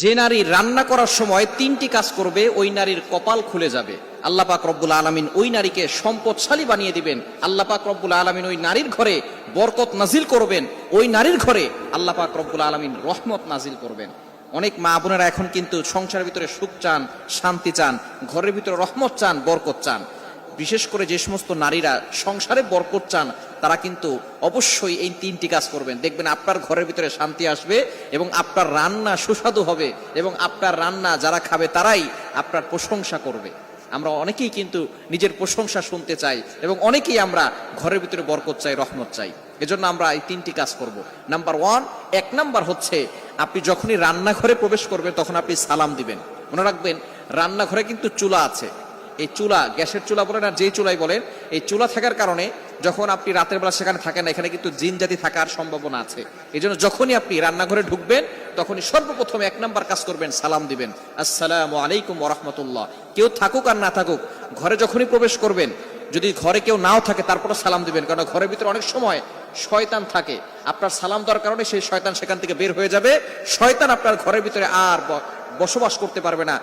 যে নারী রান্না করার সময় তিনটি কাজ করবে ওই নারীর কপাল খুলে যাবে। আল্লাহ পাক রব্বুল আলামিন ওই নারীকে সম্পদশালী বানিয়ে দিবেন। আল্লাহ পাক রব্বুল আলামিন ওই নারীর ঘরে বরকত নাজিল করবেন। ওই নারীর ঘরে আল্লাহ পাক রব্বুল আলামিন রহমত নাজিল করবেন। অনেক মা বোনেরা এখন কিন্তু সংসারের ভিতরে সুখ চান, শান্তি চান, ঘরের ভিতরে রহমত চান, বরকত চান। বিশেষ করে যে সমস্ত নারীরা সংসারে বরকত চান তারা কিন্তু অবশ্যই এই তিনটি কাজ করবেন। দেখবেন আপনার ঘরের ভিতরে শান্তি আসবে এবং আপনার রান্না সুস্বাদু হবে এবং আপনার রান্না যারা খাবে তারাই আপনার প্রশংসা করবে। আমরা অনেকেই কিন্তু নিজের প্রশংসা শুনতে চাই এবং অনেকেই আমরা ঘরের ভিতরে বরকত চাই, রহমত চাই। এজন্য আমরা এই তিনটি কাজ করব। নাম্বার ওয়ান, এক নাম্বার হচ্ছে আপনি যখনই রান্নাঘরে প্রবেশ করবেন তখন আপনি সালাম দিবেন। মনে রাখবেন রান্নাঘরে কিন্তু চুলা আছে। এই চুলা, গ্যাসের চুলা বলেন আর যেই চুলাই বলেন, এই চুলা থাকার কারণে যখন আপনি রাতের বেলা সেখানে থাকেন না, এখানে কিন্তু জিন জাতি থাকার সম্ভাবনা আছে। এই জন্য যখনই আপনি রান্নাঘরে ঢুকবেন তখনই সর্বপ্রথম এক নাম্বার কাজ করবেন, সালাম দিবেন, আসসালামু আলাইকুম ওয়া রাহমাতুল্লাহ। কেউ থাকুক আর না থাকুক, ঘরে যখনই প্রবেশ করবেন, যদি ঘরে কেউ নাও থাকে তারপরে সালাম দিবেন, কারণ ঘরের ভিতরে অনেক সময় শয়তান থাকে। আপনার সালাম দেওয়ার কারণে সেই শয়তান সেখান থেকে বের হয়ে যাবে। শয়তান আপনার ঘরের ভিতরে আর বসবাস করতে পারবে না।